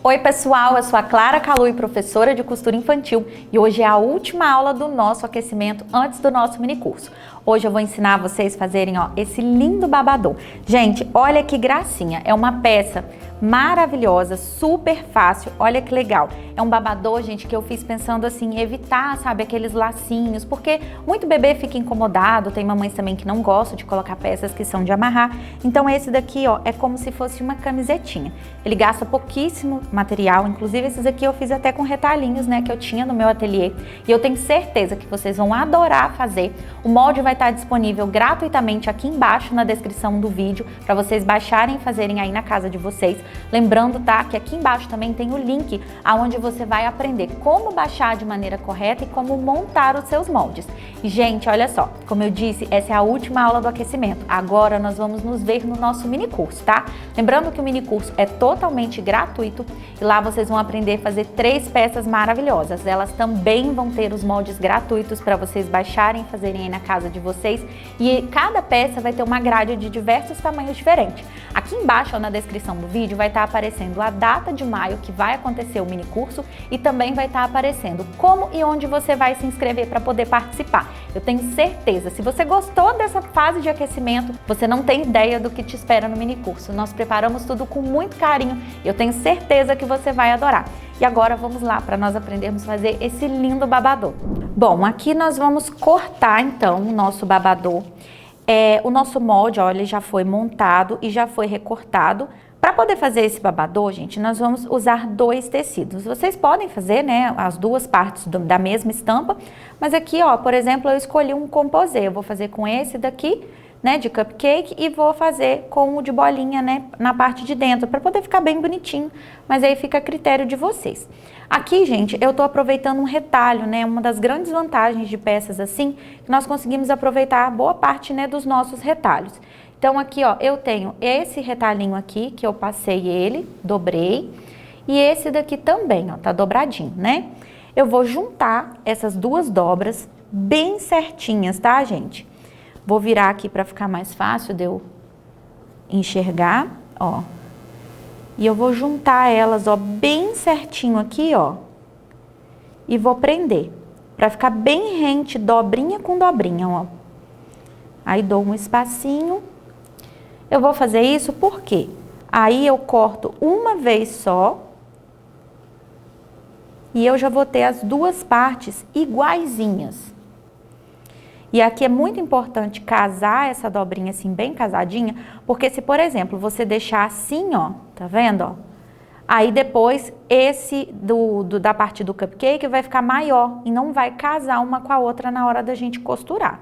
Oi pessoal, eu sou a Clara Calui, professora de costura infantil, e hoje é a última aula do nosso aquecimento antes do nosso mini curso. Hoje eu vou ensinar vocês a fazerem esse lindo babador. Gente, olha que gracinha, é uma peça maravilhosa, super fácil, olha que legal. É um babador, gente, que eu fiz pensando assim, em evitar, sabe, aqueles lacinhos, porque muito bebê fica incomodado, tem mamães também que não gostam de colocar peças que são de amarrar. Então esse daqui, é como se fosse uma camisetinha. Ele gasta pouquíssimo material, inclusive esses aqui eu fiz até com retalhinhos, né, que eu tinha no meu ateliê. E eu tenho certeza que vocês vão adorar fazer. O molde vai estar disponível gratuitamente aqui embaixo na descrição do vídeo, para vocês baixarem e fazerem aí na casa de vocês. Lembrando, tá, que aqui embaixo também tem o link aonde você vai aprender como baixar de maneira correta e como montar os seus moldes. E, gente, olha só, como eu disse, essa é a última aula do aquecimento. Agora nós vamos nos ver no nosso mini curso, tá? Lembrando que o mini curso é totalmente gratuito e lá vocês vão aprender a fazer 3 peças maravilhosas. Elas também vão ter os moldes gratuitos para vocês baixarem e fazerem aí na casa de vocês. E cada peça vai ter uma grade de diversos tamanhos diferentes. Aqui embaixo, na descrição do vídeo, vai estar aparecendo a data de maio que vai acontecer o mini curso e também vai estar aparecendo como e onde você vai se inscrever para poder participar. Eu tenho certeza, se você gostou dessa fase de aquecimento, você não tem ideia do que te espera no mini curso. Nós preparamos tudo com muito carinho e eu tenho certeza que você vai adorar. E agora vamos lá para nós aprendermos a fazer esse lindo babador. Bom, aqui nós vamos cortar então o nosso babador. O nosso molde, olha, ele já foi montado e já foi recortado. Para poder fazer esse babador, gente, nós vamos usar 2 tecidos. Vocês podem fazer, né, as 2 partes da mesma estampa, mas aqui, por exemplo, eu escolhi um composê. Eu vou fazer com esse daqui, né, de cupcake, e vou fazer com o de bolinha, né, na parte de dentro, para poder ficar bem bonitinho, mas aí fica a critério de vocês. Aqui, gente, eu tô aproveitando um retalho, né, uma das grandes vantagens de peças assim, que nós conseguimos aproveitar boa parte, né, dos nossos retalhos. Então aqui, eu tenho esse retalhinho aqui, que eu passei ele, dobrei, e esse daqui também, tá dobradinho, né? Eu vou juntar essas 2 dobras bem certinhas, tá, gente? Vou virar aqui para ficar mais fácil de eu enxergar, E eu vou juntar elas, bem certinho aqui, e vou prender, para ficar bem rente, dobrinha com dobrinha, Aí dou um espacinho. Eu vou fazer isso porque aí eu corto uma vez só e eu já vou ter as 2 partes iguaizinhas. E aqui é muito importante casar essa dobrinha assim bem casadinha, porque se, por exemplo, você deixar assim, tá vendo, aí depois esse da parte do cupcake vai ficar maior e não vai casar uma com a outra na hora da gente costurar.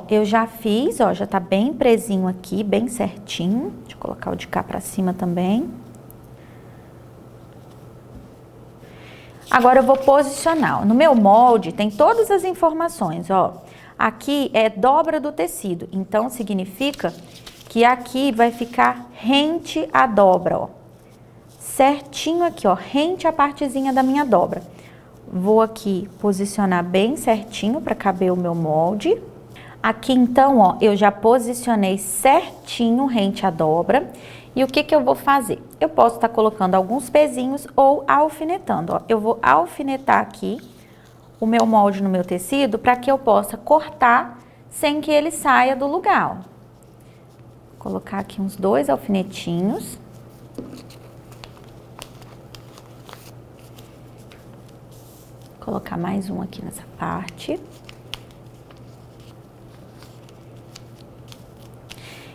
Eu já fiz, já tá bem presinho aqui, bem certinho. Deixa eu colocar o de cá pra cima também. Agora eu vou posicionar. No meu molde tem todas as informações, Aqui é dobra do tecido, então significa que aqui vai ficar rente à dobra, Certinho aqui, rente à partezinha da minha dobra. Vou aqui posicionar bem certinho para caber o meu molde. Aqui então, eu já posicionei certinho rente à dobra. E o que eu vou fazer? Eu posso estar colocando alguns pezinhos ou alfinetando, Eu vou alfinetar aqui o meu molde no meu tecido para que eu possa cortar sem que ele saia do lugar, Vou colocar aqui uns 2 alfinetinhos. Colocar mais um aqui nessa parte.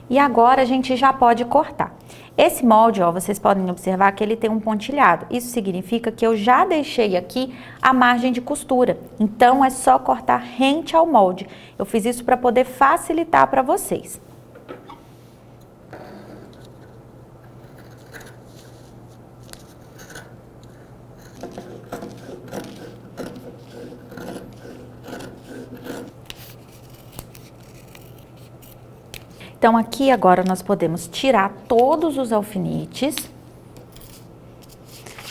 E agora a gente já pode cortar. Esse molde, vocês podem observar que ele tem um pontilhado. Isso significa que eu já deixei aqui a margem de costura. Então, é só cortar rente ao molde. Eu fiz isso para poder facilitar para vocês. Então, aqui agora nós podemos tirar todos os alfinetes,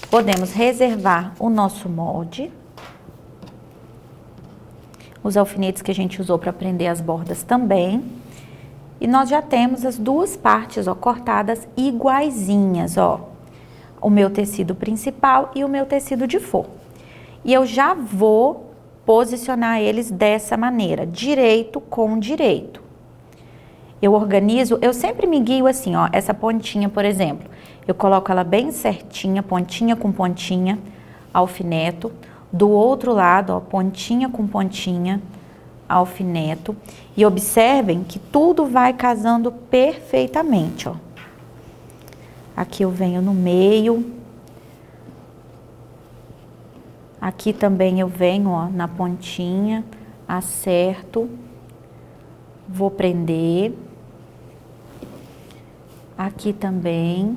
podemos reservar o nosso molde. os alfinetes que a gente usou para prender as bordas também. E nós já temos as duas partes, ó, cortadas iguaizinhas, ó. O meu tecido principal e o meu tecido de forro. E eu já vou posicionar eles dessa maneira, direito com direito. Eu organizo, eu sempre me guio assim, ó, essa pontinha, por exemplo, eu coloco ela bem certinha, pontinha com pontinha, alfineto. Do outro lado, ó, pontinha com pontinha, alfineto. E observem que tudo vai casando perfeitamente, ó. Aqui eu venho no meio. Aqui também eu venho, ó, na pontinha, acerto, vou prender. Aqui também.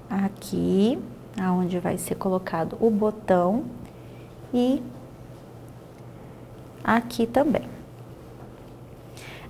Aqui, aonde vai ser colocado o botão. E aqui também.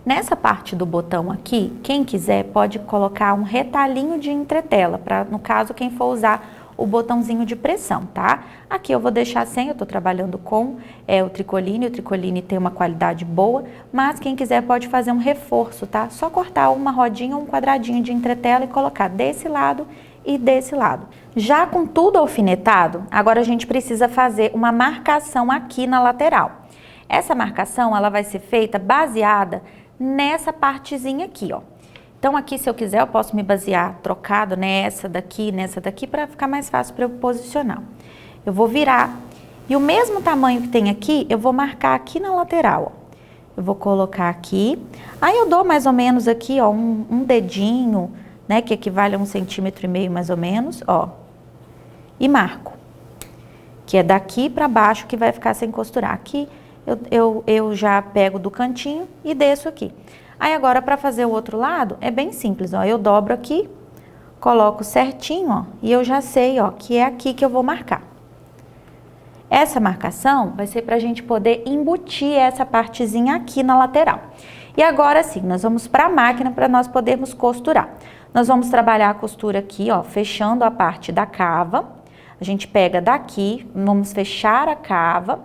Nessa parte do botão aqui, quem quiser pode colocar um retalhinho de entretela, para, no caso, quem for usar o botãozinho de pressão, tá? Aqui eu vou deixar sem, eu tô trabalhando com o tricoline tem uma qualidade boa, mas quem quiser pode fazer um reforço, tá? Só cortar uma rodinha, um quadradinho de entretela e colocar desse lado e desse lado. Já com tudo alfinetado, agora a gente precisa fazer uma marcação aqui na lateral. Essa marcação, ela vai ser feita baseada nessa partezinha aqui, ó. Então, aqui, se eu quiser, eu posso me basear trocado nessa daqui, para ficar mais fácil para eu posicionar. Eu vou virar. E o mesmo tamanho que tem aqui, eu vou marcar aqui na lateral, ó. Eu vou colocar aqui. Aí, eu dou mais ou menos aqui, ó, um dedinho, né, que equivale a 1,5 cm mais ou menos, ó. E marco. Que é daqui para baixo que vai ficar sem costurar. Aqui, eu já pego do cantinho e desço aqui. Aí agora para fazer o outro lado é bem simples, ó. Eu dobro aqui, coloco certinho, ó, e eu já sei, ó, que é aqui que eu vou marcar. Essa marcação vai ser pra gente poder embutir essa partezinha aqui na lateral. E agora sim, nós vamos para a máquina para nós podermos costurar. Nós vamos trabalhar a costura aqui, ó, fechando a parte da cava. A gente pega daqui, vamos fechar a cava.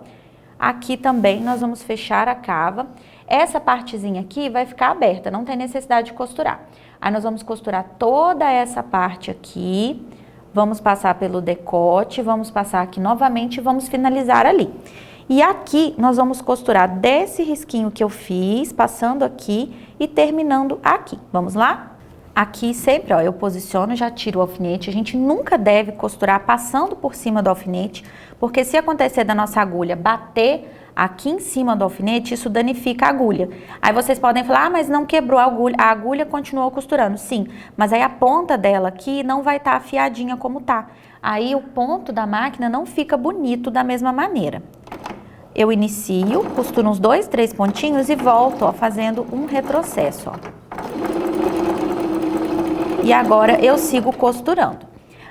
Aqui também nós vamos fechar a cava. Essa partezinha aqui vai ficar aberta, não tem necessidade de costurar. Aí nós vamos costurar toda essa parte aqui, vamos passar pelo decote, vamos passar aqui novamente e vamos finalizar ali. E aqui nós vamos costurar desse risquinho que eu fiz, passando aqui e terminando aqui. Vamos lá? Aqui sempre, ó, eu posiciono, já tiro o alfinete. A gente nunca deve costurar passando por cima do alfinete, porque se acontecer da nossa agulha bater aqui em cima do alfinete, isso danifica a agulha. Aí vocês podem falar, ah, mas não quebrou a agulha continuou costurando. Sim, mas aí a ponta dela aqui não vai estar afiadinha como tá. Aí o ponto da máquina não fica bonito da mesma maneira. Eu inicio, costuro uns 2, 3 pontinhos e volto, ó, fazendo um retrocesso, ó. E agora eu sigo costurando.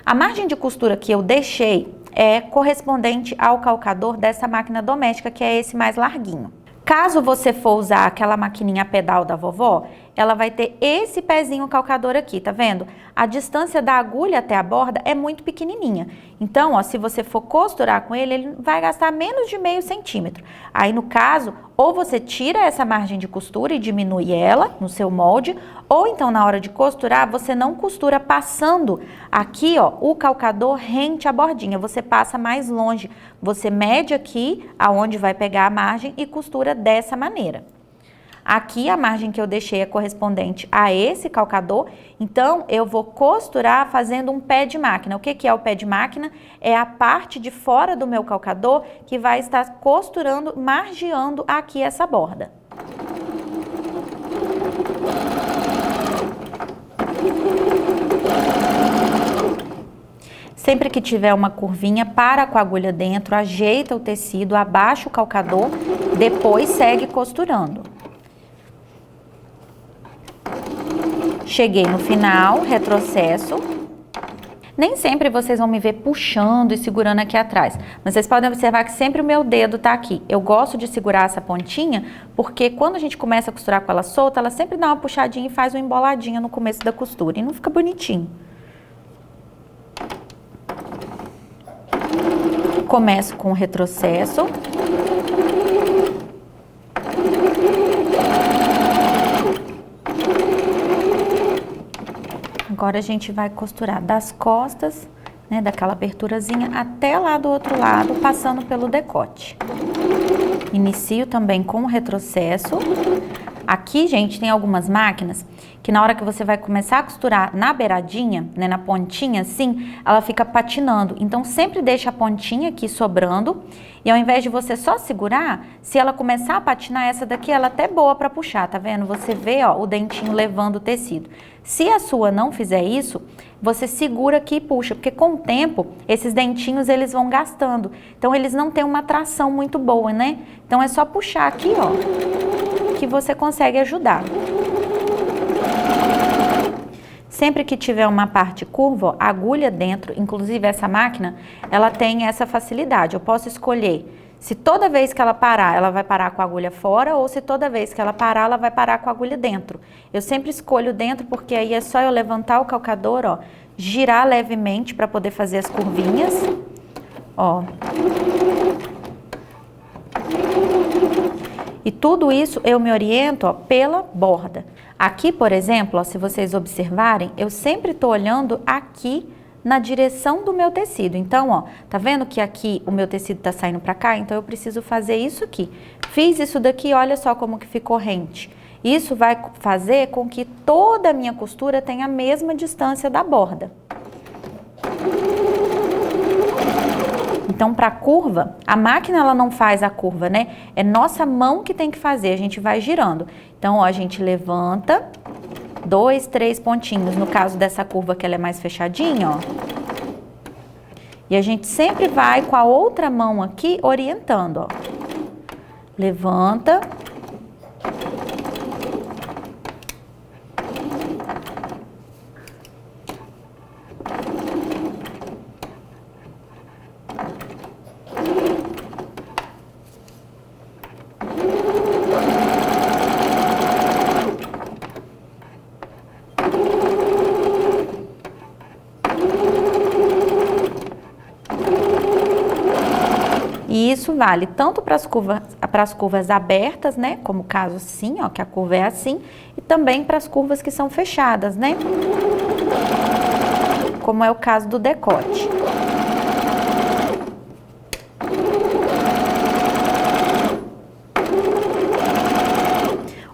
A margem de costura que eu deixei é correspondente ao calcador dessa máquina doméstica, que é esse mais larguinho. Caso você for usar aquela maquininha a pedal da vovó, ela vai ter esse pezinho calcador aqui, tá vendo? A distância da agulha até a borda é muito pequenininha. Então, ó, se você for costurar com ele, ele vai gastar menos de meio centímetro. Aí, no caso, ou você tira essa margem de costura e diminui ela no seu molde, ou então, na hora de costurar, você não costura passando aqui, ó, o calcador rente à bordinha. Você passa mais longe. Você mede aqui aonde vai pegar a margem e costura dessa maneira. Aqui a margem que eu deixei é correspondente a esse calcador, então eu vou costurar fazendo um pé de máquina. O que é o pé de máquina? É a parte de fora do meu calcador que vai estar costurando, margeando aqui essa borda. Sempre que tiver uma curvinha, para com a agulha dentro, ajeita o tecido, abaixa o calcador, depois segue costurando. Cheguei no final, retrocesso. Nem sempre vocês vão me ver puxando e segurando aqui atrás, mas vocês podem observar que sempre o meu dedo tá aqui. Eu gosto de segurar essa pontinha, porque quando a gente começa a costurar com ela solta, ela sempre dá uma puxadinha e faz uma emboladinha no começo da costura, e não fica bonitinho. começo com o retrocesso. Agora a gente vai costurar das costas, né, daquela aberturazinha até lá do outro lado, passando pelo decote. Inicio também com o retrocesso. Aqui, gente, tem algumas máquinas que na hora que você vai começar a costurar na beiradinha, né, na pontinha assim, ela fica patinando. Então, sempre deixa a pontinha aqui sobrando e ao invés de você só segurar, se ela começar a patinar, essa daqui ela é até boa para puxar, tá vendo? Você vê, ó, o dentinho levando o tecido. Se a sua não fizer isso, você segura aqui e puxa, porque com o tempo, esses dentinhos eles vão gastando. Então, eles não têm uma tração muito boa, né? Então, é só puxar aqui, ó, que você consegue ajudar. Sempre que tiver uma parte curva, ó, agulha dentro, inclusive essa máquina, ela tem essa facilidade. Eu posso escolher se toda vez que ela parar, ela vai parar com a agulha fora ou se toda vez que ela parar, ela vai parar com a agulha dentro. Eu sempre escolho dentro porque aí é só eu levantar o calcador, ó, girar levemente para poder fazer as curvinhas, ó. E tudo isso eu me oriento, ó, pela borda. Aqui, por exemplo, ó, se vocês observarem, eu sempre tô olhando aqui na direção do meu tecido. Então, ó, tá vendo que aqui o meu tecido tá saindo pra cá? Então, eu preciso fazer isso aqui. Fiz isso daqui, olha só como que ficou rente. Isso vai fazer com que toda a minha costura tenha a mesma distância da borda. Então, para curva, a máquina ela não faz a curva, né? É nossa mão que tem que fazer, a gente vai girando. Então, ó, a gente levanta 2, 3 pontinhos, no caso dessa curva que ela é mais fechadinha, ó. E a gente sempre vai com a outra mão aqui orientando, ó. Levanta. E isso vale tanto para as curvas abertas, né? Como o caso assim, ó, que a curva é assim, e também para as curvas que são fechadas, né? Como é o caso do decote.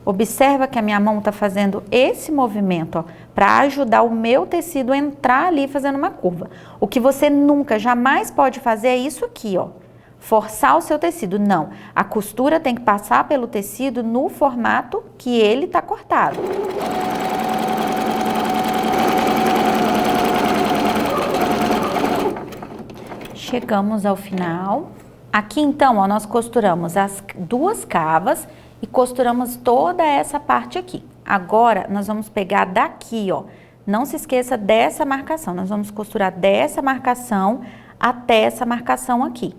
Observa que a minha mão tá fazendo esse movimento, ó, para ajudar o meu tecido a entrar ali fazendo uma curva. O que você nunca, jamais pode fazer é isso aqui, ó. Forçar o seu tecido, não. A costura tem que passar pelo tecido no formato que ele tá cortado. Chegamos ao final. Aqui então, ó, nós costuramos as duas cavas e costuramos toda essa parte aqui. Agora, nós vamos pegar daqui, ó. Não se esqueça dessa marcação. Nós vamos costurar dessa marcação até essa marcação aqui.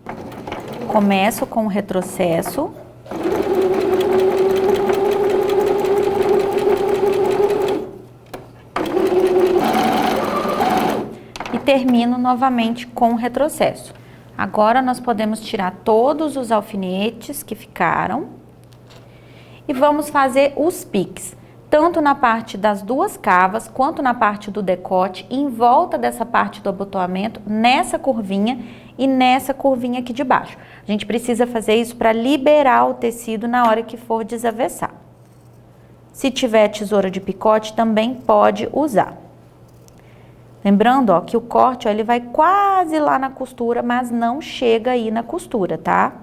Começo com o retrocesso. E termino novamente com o retrocesso. Agora, nós podemos tirar todos os alfinetes que ficaram. E vamos fazer os piques, tanto na parte das duas cavas, quanto na parte do decote, em volta dessa parte do abotoamento, nessa curvinha e nessa curvinha aqui de baixo. A gente precisa fazer isso para liberar o tecido na hora que for desavessar. Se tiver tesoura de picote, também pode usar. Lembrando, ó, que o corte, ó, ele vai quase lá na costura, mas não chega aí na costura, tá?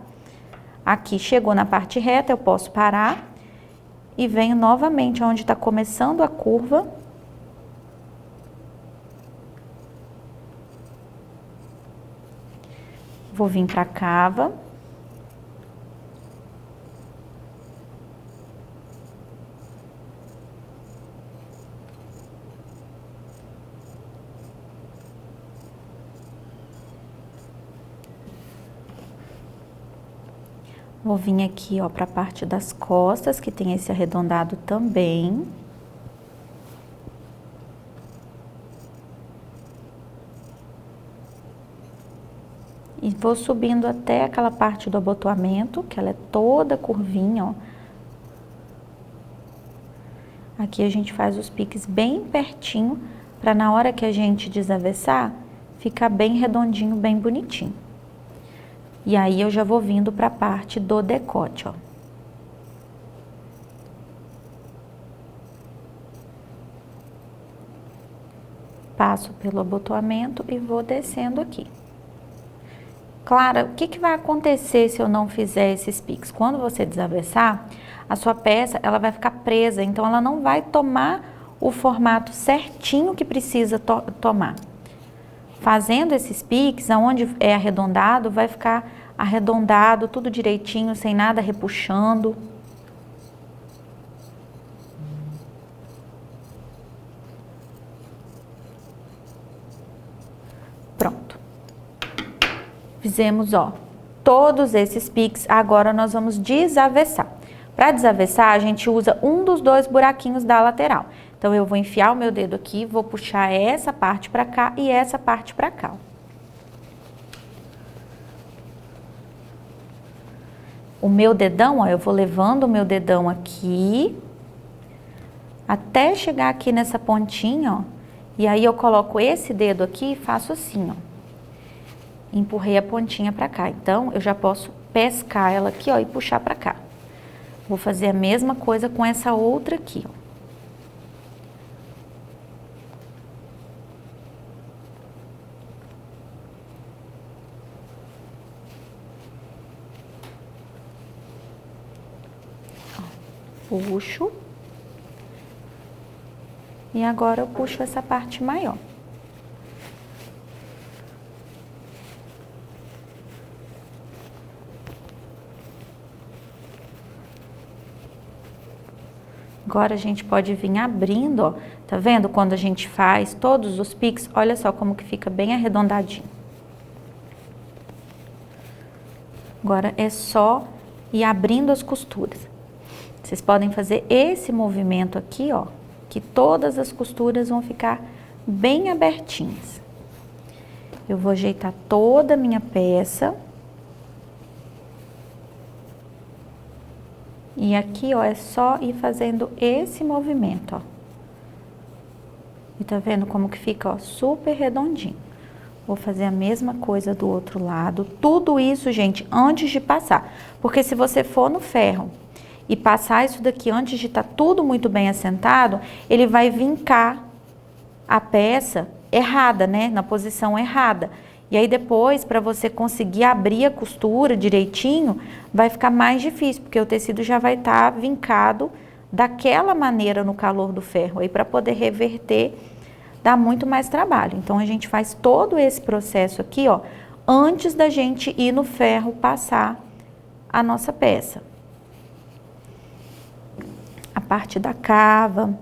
Aqui chegou na parte reta, eu posso parar e venho novamente onde está começando a curva. Vou vir para a cava. Vou vir aqui, ó, para a parte das costas, que tem esse arredondado também. E Vou subindo até aquela parte do abotoamento, que ela é toda curvinha, ó. Aqui a gente faz os piques bem pertinho, para na hora que a gente desavessar, ficar bem redondinho, bem bonitinho. E aí eu já vou vindo para a parte do decote, ó. Passo pelo abotoamento e vou descendo aqui. Clara, o que vai acontecer se eu não fizer esses piques? Quando você desavessar, a sua peça ela vai ficar presa, então ela não vai tomar o formato certinho que precisa tomar. Fazendo esses piques, aonde é arredondado, vai ficar arredondado, tudo direitinho, sem nada repuxando. Pronto. Fizemos, ó, todos esses piques, agora nós vamos desavessar. Para desavessar, a gente usa um dos dois buraquinhos da lateral. Então, eu vou enfiar o meu dedo aqui, vou puxar essa parte para cá e essa parte para cá. O meu dedão, ó, eu vou levando o meu dedão aqui, até chegar aqui nessa pontinha, ó. E aí, eu coloco esse dedo aqui e faço assim, ó. Empurrei a pontinha para cá. Então, eu já posso pescar ela aqui, ó, e puxar para cá. Vou fazer a mesma coisa com essa outra aqui, ó. Puxo. E agora eu puxo essa parte maior. Agora a gente pode vir abrindo, ó. Tá vendo? Quando a gente faz todos os piques, olha só como que fica bem arredondadinho. Agora é só ir abrindo as costuras. Vocês podem fazer esse movimento aqui, ó, que todas as costuras vão ficar bem abertinhas. Eu vou ajeitar toda a minha peça. E aqui, ó, é só ir fazendo esse movimento, ó. E tá vendo como que fica, ó, super redondinho. Vou fazer a mesma coisa do outro lado. Tudo isso, gente, antes de passar. Porque se você for no ferro e passar isso daqui antes de estar tudo muito bem assentado, ele vai vincar a peça errada, né? Na posição errada. E aí depois, para você conseguir abrir a costura direitinho, vai ficar mais difícil, porque o tecido já vai estar vincado daquela maneira no calor do ferro. Aí para poder reverter, dá muito mais trabalho. Então a gente faz todo esse processo aqui, ó, antes da gente ir no ferro passar a nossa peça. A parte da cava.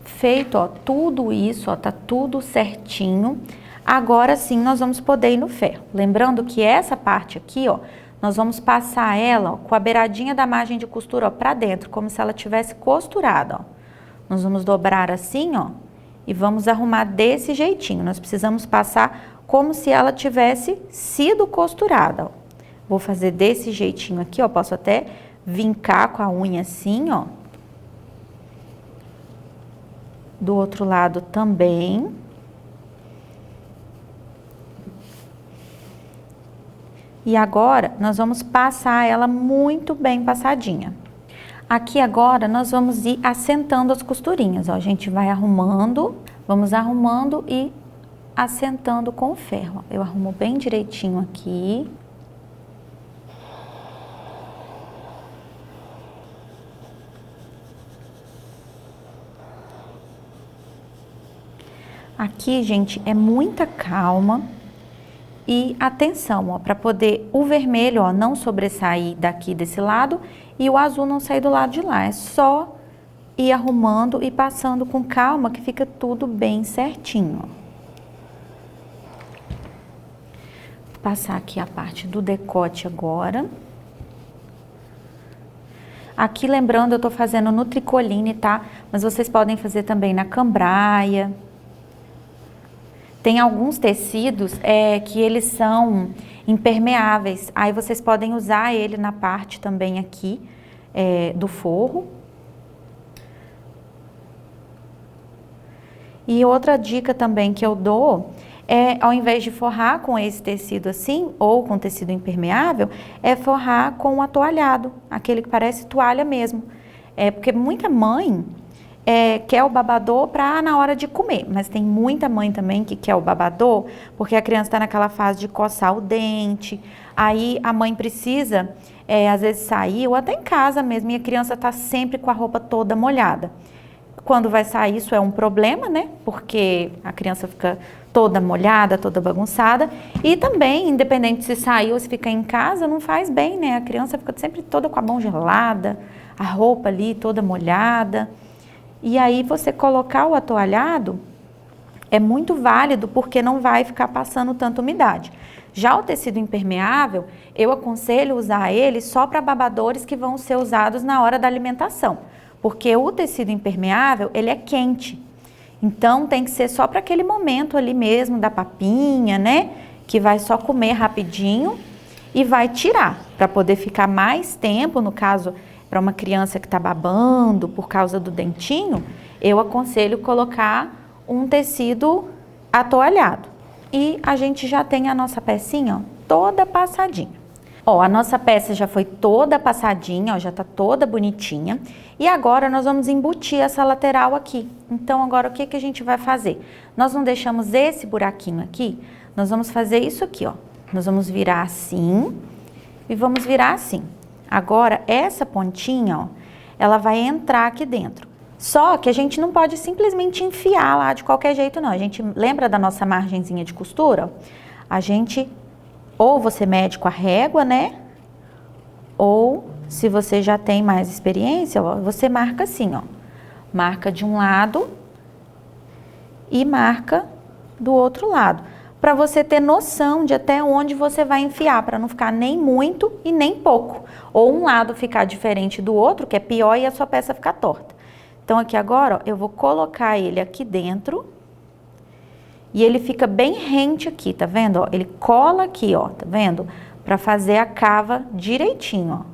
Feito, ó, tudo isso, ó, tá tudo certinho. Agora sim nós vamos poder ir no ferro. Lembrando que essa parte aqui, ó, nós vamos passar ela, ó, com a beiradinha da margem de costura, ó, pra dentro, como se ela tivesse costurada, ó. Nós vamos dobrar assim, ó, e vamos arrumar desse jeitinho. Nós precisamos passar como se ela tivesse sido costurada, ó. Vou fazer desse jeitinho aqui, ó, posso até vincar com a unha assim, ó. Do outro lado também. E agora, nós vamos passar ela muito bem passadinha. Aqui agora, nós vamos ir assentando as costurinhas, ó. A gente vai arrumando, vamos arrumando e assentando com o ferro, ó. Eu arrumo bem direitinho aqui. Aqui, gente, é muita calma e atenção, ó, para poder o vermelho, ó, não sobressair daqui desse lado e o azul não sair do lado de lá. É só ir arrumando e passando com calma que fica tudo bem certinho, ó. Vou passar aqui a parte do decote agora. Aqui, lembrando, eu tô fazendo no tricoline, tá? Mas vocês podem fazer também na cambraia. Tem alguns tecidos que eles são impermeáveis. Aí vocês podem usar ele na parte também aqui do forro. E outra dica também que eu dou ao invés de forrar com esse tecido assim, ou com tecido impermeável, é forrar com um atoalhado, aquele que parece toalha mesmo. Porque muita mãe quer o babador para na hora de comer, mas tem muita mãe também que quer o babador porque a criança está naquela fase de coçar o dente, aí a mãe precisa, às vezes sair, ou até em casa mesmo, e a criança está sempre com a roupa toda molhada. Quando vai sair, isso é um problema, né? Porque a criança fica toda molhada, toda bagunçada. E também, independente se sair ou se ficar em casa, não faz bem, né? A criança fica sempre toda com a mão gelada, a roupa ali toda molhada. E aí você colocar o atoalhado é muito válido porque não vai ficar passando tanta umidade. Já o tecido impermeável, eu aconselho usar ele só para babadores que vão ser usados na hora da alimentação. Porque o tecido impermeável, ele é quente. Então, tem que ser só para aquele momento ali mesmo da papinha, né? Que vai só comer rapidinho e vai tirar, para poder ficar mais tempo, no caso, para uma criança que está babando por causa do dentinho, eu aconselho colocar um tecido atoalhado. E a gente já tem a nossa pecinha, ó, toda passadinha. Ó, a nossa peça já foi toda passadinha, ó, já tá toda bonitinha. E agora nós vamos embutir essa lateral aqui. Então, agora o que que a gente vai fazer? Nós não deixamos esse buraquinho aqui, nós vamos fazer isso aqui, ó. Nós vamos virar assim e vamos virar assim. Agora, essa pontinha, ó, ela vai entrar aqui dentro. Só que a gente não pode simplesmente enfiar lá de qualquer jeito, não. A gente lembra da nossa margenzinha de costura? A gente... Ou você mede com a régua, né? Ou, se você já tem mais experiência, ó, você marca assim, ó. Marca de um lado e marca do outro lado. Para você ter noção de até onde você vai enfiar, para não ficar nem muito e nem pouco. Ou um lado ficar diferente do outro, que é pior, e a sua peça ficar torta. Então, aqui agora, ó, eu vou colocar ele aqui dentro. E ele fica bem rente aqui, tá vendo? Ó, ele cola aqui, ó, tá vendo? Pra fazer a cava direitinho, ó.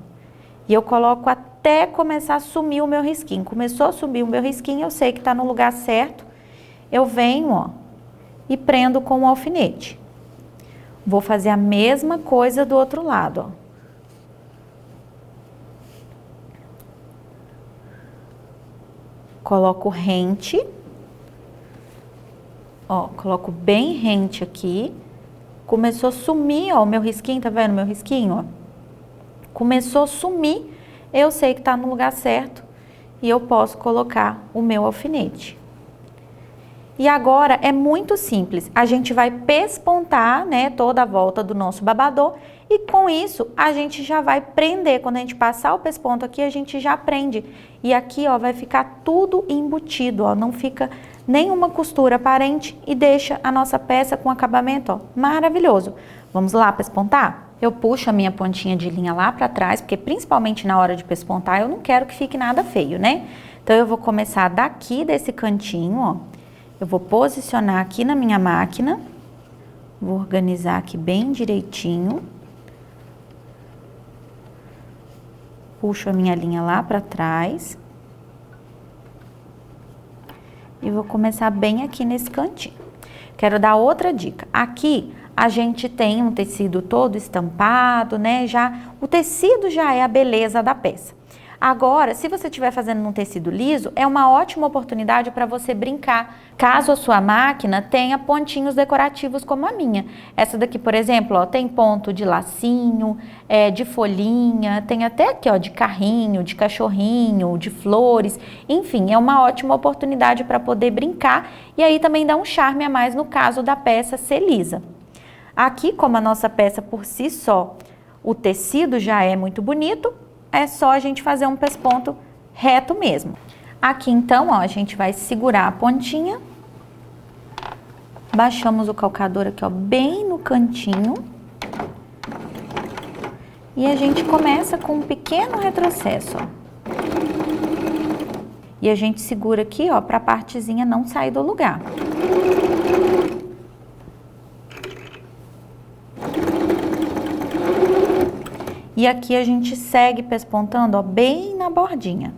E eu coloco até começar a sumir o meu risquinho. Começou a sumir o meu risquinho, eu sei que tá no lugar certo. Eu venho, ó, e prendo com o alfinete. Vou fazer a mesma coisa do outro lado, ó. Coloco rente. Ó, coloco bem rente aqui. Começou a sumir, ó, o meu risquinho, tá vendo o meu risquinho, ó? Começou a sumir, eu sei que tá no lugar certo e eu posso colocar o meu alfinete. E agora é muito simples, a gente vai pespontar, né, toda a volta do nosso babador e com isso a gente já vai prender. Quando a gente passar o pesponto aqui, a gente já prende. E aqui, ó, vai ficar tudo embutido, ó, não fica nenhuma costura aparente e deixa a nossa peça com acabamento, ó, maravilhoso. Vamos lá pespontar? Eu puxo a minha pontinha de linha lá pra trás, porque principalmente na hora de pespontar eu não quero que fique nada feio, né? Então eu vou começar daqui desse cantinho, ó. Eu vou posicionar aqui na minha máquina, vou organizar aqui bem direitinho. Puxo a minha linha lá pra trás. E vou começar bem aqui nesse cantinho. Quero dar outra dica. Aqui a gente tem um tecido todo estampado, né? O tecido já é a beleza da peça. Agora, se você estiver fazendo num tecido liso, é uma ótima oportunidade para você brincar, caso a sua máquina tenha pontinhos decorativos como a minha. Essa daqui, por exemplo, ó, tem ponto de lacinho, de folhinha, tem até aqui, ó, de carrinho, de cachorrinho, de flores, enfim, é uma ótima oportunidade para poder brincar e aí também dá um charme a mais no caso da peça ser lisa. Aqui, como a nossa peça por si só, o tecido já é muito bonito, é só a gente fazer um pesponto reto mesmo. Aqui então, ó, a gente vai segurar a pontinha, baixamos o calcador aqui, ó, bem no cantinho. E a gente começa com um pequeno retrocesso, ó. E a gente segura aqui, ó, para a partezinha não sair do lugar. E aqui a gente segue pespontando, ó, bem na bordinha.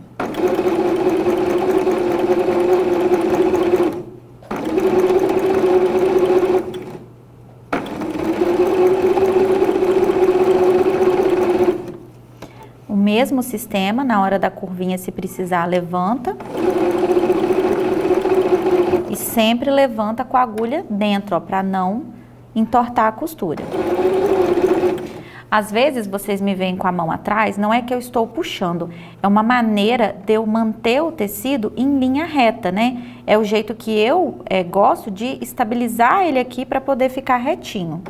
O mesmo sistema, na hora da curvinha, se precisar, levanta. E sempre levanta com a agulha dentro, ó, para não entortar a costura. Às vezes vocês me veem com a mão atrás, não é que eu estou puxando, é uma maneira de eu manter o tecido em linha reta, né? É o jeito que eu gosto de estabilizar ele aqui para poder ficar retinho.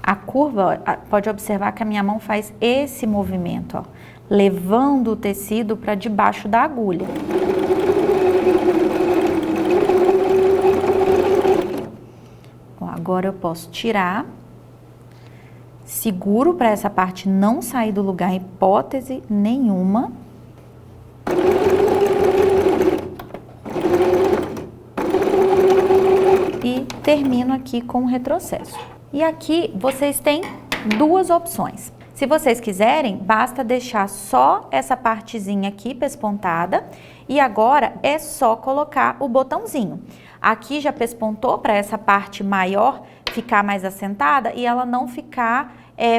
A curva, ó, pode observar que a minha mão faz esse movimento, ó, levando o tecido para debaixo da agulha. Ó, agora eu posso tirar, seguro para essa parte não sair do lugar, em hipótese nenhuma. E termino aqui com o retrocesso. E aqui vocês têm duas opções. Se vocês quiserem, basta deixar só essa partezinha aqui pespontada e agora é só colocar o botãozinho. Aqui já pespontou para essa parte maior ficar mais assentada e ela não ficar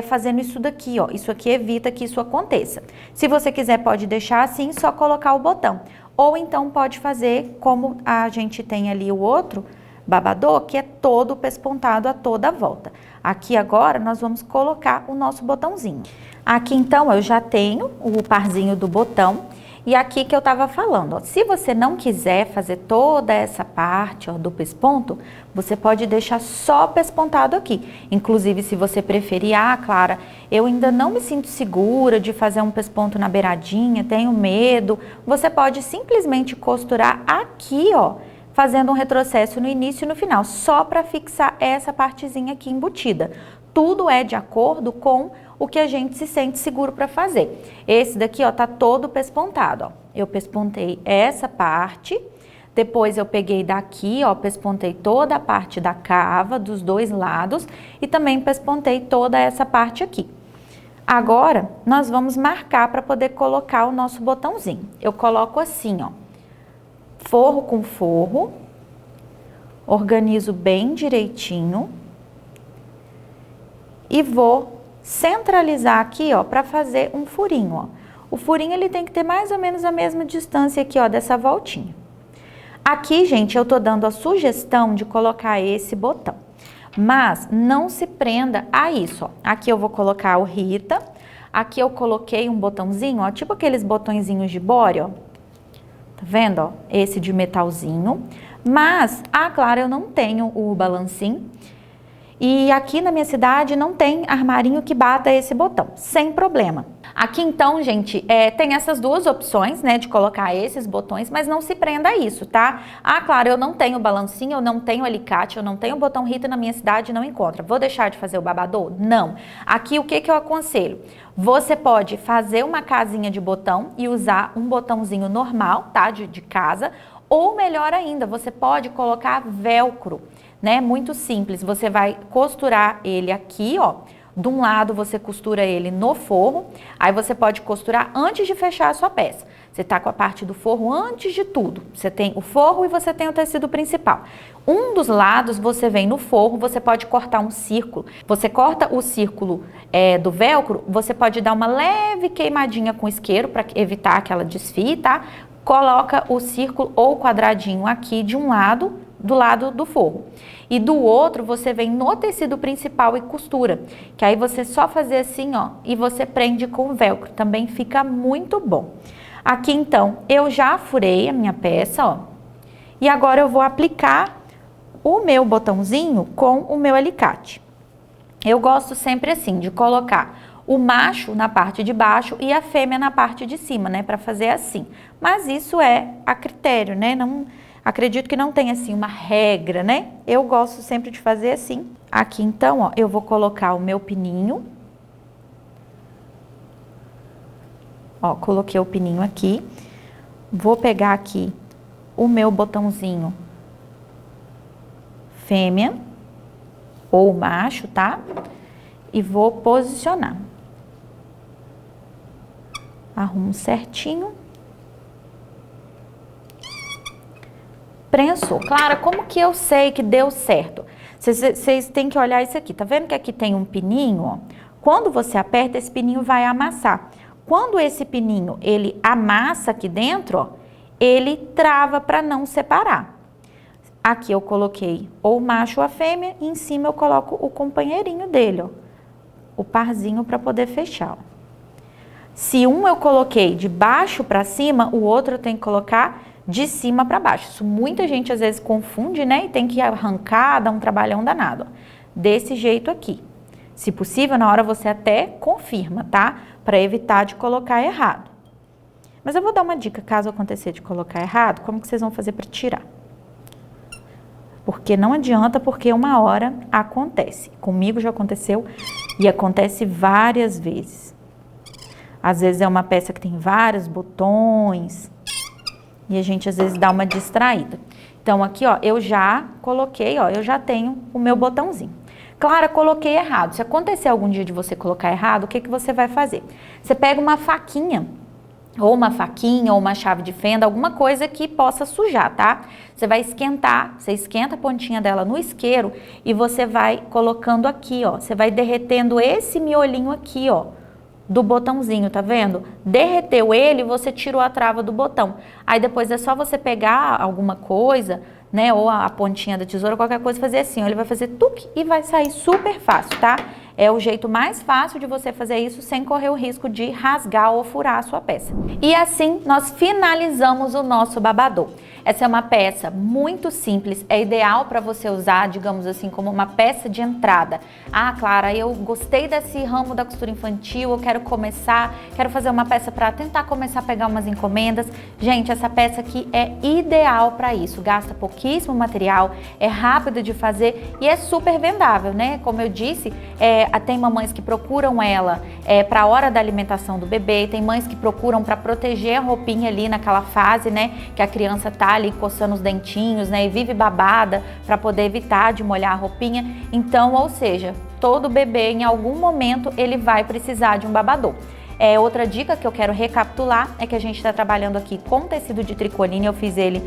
fazendo isso daqui, ó. Isso aqui evita que isso aconteça. Se você quiser, pode deixar assim, só colocar o botão. Ou então pode fazer como a gente tem ali o outro babador, que é todo pespontado a toda a volta. Aqui agora nós vamos colocar o nosso botãozinho. Aqui então eu já tenho o parzinho do botão e aqui que eu tava falando, ó, se você não quiser fazer toda essa parte, ó, do pesponto, você pode deixar só pespontado aqui. Inclusive, se você preferir, Clara, eu ainda não me sinto segura de fazer um pesponto na beiradinha, tenho medo, você pode simplesmente costurar aqui, ó, fazendo um retrocesso no início e no final, só para fixar essa partezinha aqui embutida. Tudo é de acordo com o que a gente se sente seguro para fazer. Esse daqui, ó, tá todo pespontado, ó. Eu pespontei essa parte, depois eu peguei daqui, ó, pespontei toda a parte da cava dos dois lados e também pespontei toda essa parte aqui. Agora, nós vamos marcar para poder colocar o nosso botãozinho. Eu coloco assim, ó. Forro com forro, organizo bem direitinho e vou centralizar aqui, ó, para fazer um furinho, ó. O furinho ele tem que ter mais ou menos a mesma distância aqui, ó, dessa voltinha. Aqui, gente, eu tô dando a sugestão de colocar esse botão, mas não se prenda a isso, ó. Aqui eu vou colocar o Rita, aqui eu coloquei um botãozinho, ó, tipo aqueles botõezinhos de bore, ó. Tá vendo, ó? Esse de metalzinho. Mas, Clara, eu não tenho o balancim. E aqui na minha cidade não tem armarinho que bata esse botão. Sem problema. Aqui então, gente, tem essas duas opções, né, de colocar esses botões, mas não se prenda a isso, tá? Clara, eu não tenho balancinho, eu não tenho alicate, eu não tenho botão Rita na minha cidade, não encontra. Vou deixar de fazer o babador? Não. Aqui o que eu aconselho? Você pode fazer uma casinha de botão e usar um botãozinho normal, tá, de casa, ou melhor ainda, você pode colocar velcro, né, muito simples. Você vai costurar ele aqui, ó. De um lado você costura ele no forro, aí você pode costurar antes de fechar a sua peça. Você tá com a parte do forro antes de tudo. Você tem o forro e você tem o tecido principal. Um dos lados você vem no forro, você pode cortar um círculo. Você corta o círculo do velcro, você pode dar uma leve queimadinha com isqueiro para evitar que ela desfie, tá? Coloca o círculo ou quadradinho aqui de um lado, do lado do forro. E do outro, você vem no tecido principal e costura. Que aí você só fazer assim, ó, e você prende com o velcro. Também fica muito bom. Aqui, então, eu já furei a minha peça, ó. E agora eu vou aplicar o meu botãozinho com o meu alicate. Eu gosto sempre assim, de colocar o macho na parte de baixo e a fêmea na parte de cima, né, para fazer assim. Mas isso é a critério, né? Não acredito que não tem assim uma regra, né? Eu gosto sempre de fazer assim. Aqui então, ó, eu vou colocar o meu pininho. Ó, coloquei o pininho aqui. Vou pegar aqui o meu botãozinho fêmea ou macho, tá? E vou posicionar. Arrumo certinho. Prensou. Clara, como que eu sei que deu certo? Vocês têm que olhar isso aqui. Tá vendo que aqui tem um pininho, ó? Quando você aperta, esse pininho vai amassar. Quando esse pininho, ele amassa aqui dentro, ó, ele trava para não separar. Aqui eu coloquei ou o macho ou a fêmea, e em cima eu coloco o companheirinho dele, ó, o parzinho para poder fechar, ó. Se um eu coloquei de baixo para cima, o outro eu tenho que colocar de cima para baixo. Isso muita gente às vezes confunde, né? E tem que arrancar, dar um trabalhão danado, ó. Desse jeito aqui. Se possível, na hora você até confirma, tá? Para evitar de colocar errado. Mas eu vou dar uma dica, caso acontecer de colocar errado, como que vocês vão fazer para tirar. Porque não adianta, porque uma hora acontece. Comigo já aconteceu e acontece várias vezes. Às vezes é uma peça que tem vários botões e a gente às vezes dá uma distraída. Então aqui, ó, eu já coloquei, ó, eu já tenho o meu botãozinho. Clara, coloquei errado. Se acontecer algum dia de você colocar errado, o que que você vai fazer? Você pega uma faquinha, ou uma chave de fenda, alguma coisa que possa sujar, tá? Você vai esquentar, você esquenta a pontinha dela no isqueiro e você vai colocando aqui, ó. Você vai derretendo esse miolinho aqui, ó, do botãozinho, tá vendo? Derreteu ele, você tirou a trava do botão. Aí depois é só você pegar alguma coisa, né, ou a pontinha da tesoura, qualquer coisa, fazer assim, ó, ele vai fazer tuque e vai sair super fácil, tá? É o jeito mais fácil de você fazer isso sem correr o risco de rasgar ou furar a sua peça. E assim nós finalizamos o nosso babador. Essa é uma peça muito simples, é ideal para você usar, digamos assim, como uma peça de entrada. Ah, Clara, eu gostei desse ramo da costura infantil, eu quero começar, quero fazer uma peça para tentar começar a pegar umas encomendas. Gente, essa peça aqui é ideal para isso, gasta pouquíssimo material, é rápido de fazer e é super vendável, né? Como eu disse, tem mamães que procuram ela para a hora da alimentação do bebê, tem mães que procuram para proteger a roupinha ali naquela fase, né, que a criança tá ali coçando os dentinhos, né, e vive babada para poder evitar de molhar a roupinha. Então, ou seja, todo bebê em algum momento ele vai precisar de um babador. Outra dica que eu quero recapitular é que a gente está trabalhando aqui com tecido de tricoline. Eu fiz ele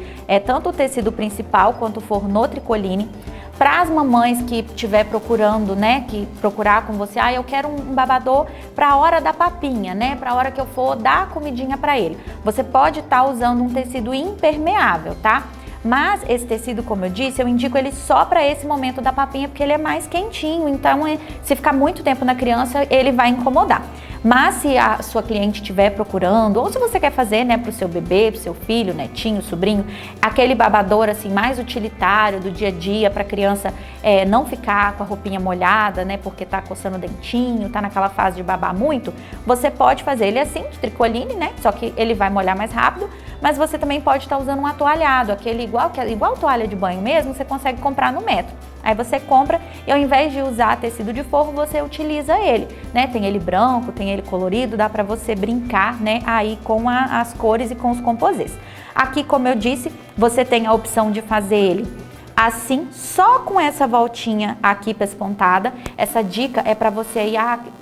tanto o tecido principal quanto o forno tricoline. Para as mamães que estiver procurando, né, que procurar com você, eu quero um babador para a hora da papinha, né, para a hora que eu for dar a comidinha para ele. Você pode estar usando um tecido impermeável, tá? Mas esse tecido, como eu disse, eu indico ele só para esse momento da papinha, porque ele é mais quentinho, então se ficar muito tempo na criança, ele vai incomodar. Mas se a sua cliente estiver procurando, ou se você quer fazer, né, para o seu bebê, para o seu filho, netinho, sobrinho, aquele babador assim mais utilitário do dia a dia para a criança não ficar com a roupinha molhada, né, porque tá coçando o dentinho, tá naquela fase de babar muito, você pode fazer ele assim, de tricoline, né, só que ele vai molhar mais rápido, mas você também pode estar usando um atualhado, aquele igual toalha de banho mesmo, você consegue comprar no Metro. Aí você compra e ao invés de usar tecido de forro, você utiliza ele, né? Tem ele branco, tem ele colorido, dá pra você brincar, né, aí com as cores e com os composês. Aqui, como eu disse, você tem a opção de fazer ele assim, só com essa voltinha aqui pespontada. Essa dica é para você aí,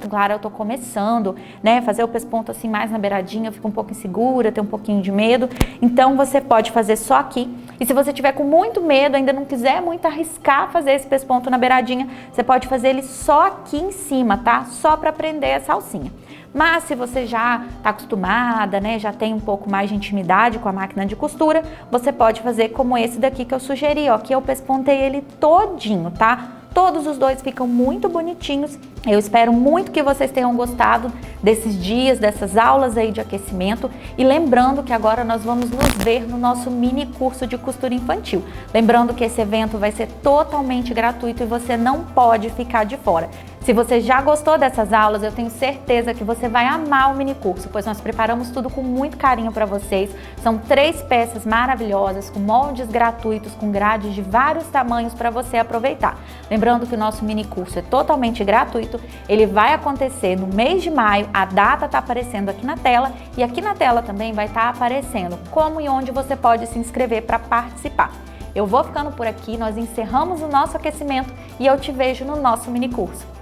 Clara, eu tô começando, né, fazer o pesponto assim mais na beiradinha, eu fico um pouco insegura, tenho um pouquinho de medo. Então você pode fazer só aqui. E se você tiver com muito medo, ainda não quiser muito arriscar fazer esse pesponto na beiradinha, você pode fazer ele só aqui em cima, tá? Só para prender essa alcinha. Mas se você já está acostumada, né, já tem um pouco mais de intimidade com a máquina de costura, você pode fazer como esse daqui que eu sugeri, ó, que eu pespontei ele todinho, tá? Todos os dois ficam muito bonitinhos. Eu espero muito que vocês tenham gostado desses dias, dessas aulas aí de aquecimento. E lembrando que agora nós vamos nos ver no nosso mini curso de costura infantil. Lembrando que esse evento vai ser totalmente gratuito e você não pode ficar de fora. Se você já gostou dessas aulas, eu tenho certeza que você vai amar o mini curso, pois nós preparamos tudo com muito carinho para vocês. São 3 peças maravilhosas, com moldes gratuitos, com grades de vários tamanhos para você aproveitar. Lembrando que o nosso mini curso é totalmente gratuito, ele vai acontecer no mês de maio, a data está aparecendo aqui na tela e aqui na tela também vai estar aparecendo como e onde você pode se inscrever para participar. Eu vou ficando por aqui, nós encerramos o nosso aquecimento e eu te vejo no nosso mini curso.